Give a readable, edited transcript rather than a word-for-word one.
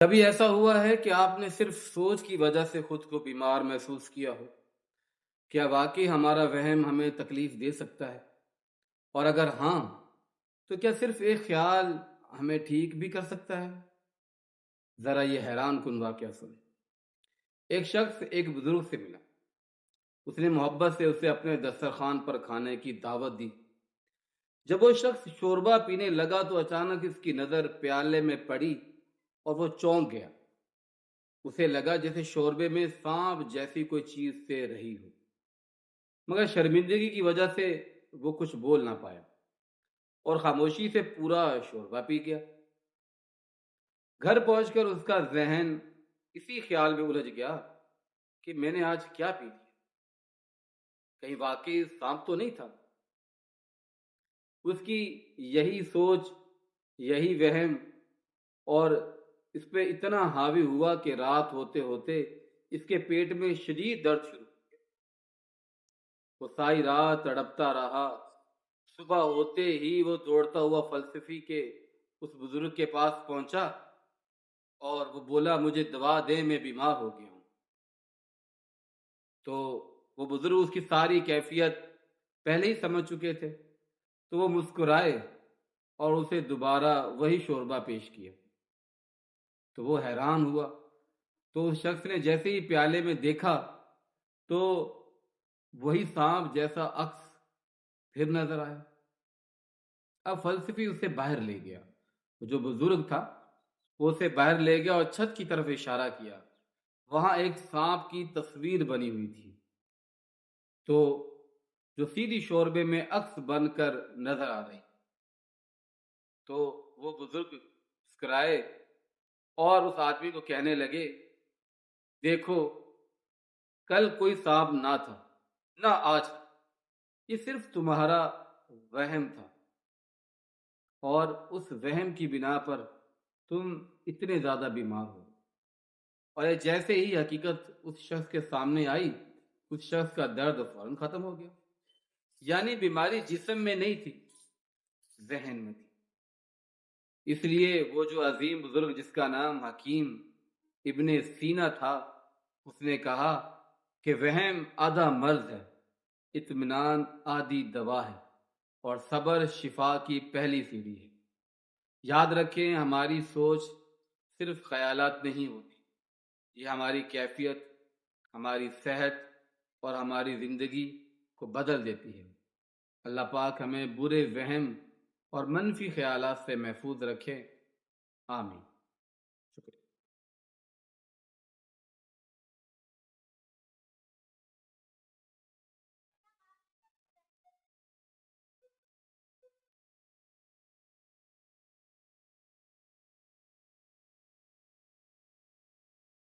کبھی ایسا ہوا ہے کہ آپ نے صرف سوچ کی وجہ سے خود کو بیمار محسوس کیا ہو؟ کیا واقعی ہمارا وہم ہمیں تکلیف دے سکتا ہے؟ اور اگر ہاں، تو کیا صرف ایک خیال ہمیں ٹھیک بھی کر سکتا ہے؟ ذرا یہ حیران کن واقعہ سنیں۔ ایک شخص ایک بزرگ سے ملا۔ اس نے محبت سے اسے اپنے دسترخوان پر کھانے کی دعوت دی۔ جب وہ شخص شوربہ پینے لگا تو اچانک اس کی نظر پیالے میں پڑی اور وہ چونک گیا۔ اسے لگا جیسے شوربے میں سانپ جیسی کوئی چیز سے رہی ہو، مگر شرمندگی کی وجہ سے وہ کچھ بول نہ پایا اور خاموشی سے پورا شوربہ پی گیا۔ گھر پہنچ کر اس کا ذہن اسی خیال میں الجھ گیا کہ میں نے آج کیا پی دیا، کہیں واقعی سانپ تو نہیں تھا؟ اس کی یہی سوچ، یہی وہم اور اس پہ اتنا حاوی ہوا کہ رات ہوتے ہوتے اس کے پیٹ میں شدید درد شروع ہو گیا۔ وہ ساری رات تڑپتا رہا۔ صبح ہوتے ہی وہ دوڑتا ہوا فلسفی کے اس بزرگ کے پاس پہنچا اور وہ بولا، مجھے دوا دے، میں بیمار ہو گیا ہوں۔ تو وہ بزرگ اس کی ساری کیفیت پہلے ہی سمجھ چکے تھے، تو وہ مسکرائے اور اسے دوبارہ وہی شوربہ پیش کیا۔ تو وہ حیران ہوا۔ تو اس شخص نے جیسے ہی پیالے میں دیکھا تو وہی سانپ جیسا عکس پھر نظر آیا۔ اب فلسفی اسے باہر لے گیا۔ جو بزرگ تھا وہ اسے باہر لے گیا اور چھت کی طرف اشارہ کیا۔ وہاں ایک سانپ کی تصویر بنی ہوئی تھی، تو جو سیدھی شوربے میں عکس بن کر نظر آ رہی۔ تو وہ بزرگ مسکرائے اور اس آدمی کو کہنے لگے، دیکھو، کل کوئی سانپ نہ تھا، نہ آج، یہ صرف تمہارا وہم تھا، اور اس وہم کی بنا پر تم اتنے زیادہ بیمار ہو۔ اور یہ جیسے ہی حقیقت اس شخص کے سامنے آئی، اس شخص کا درد فوراً ختم ہو گیا۔ یعنی بیماری جسم میں نہیں تھی، ذہن میں تھی۔ اس لیے وہ جو عظیم بزرگ جس کا نام حکیم ابن سینا تھا، اس نے کہا کہ وہم آدھا مرض ہے، اطمینان آدھی دوا ہے، اور صبر شفا کی پہلی سیڑھی ہے۔ یاد رکھیں، ہماری سوچ صرف خیالات نہیں ہوتی، یہ ہماری کیفیت، ہماری صحت اور ہماری زندگی کو بدل دیتی ہے۔ اللہ پاک ہمیں برے وہم اور منفی خیالات سے محفوظ رکھے، آمین۔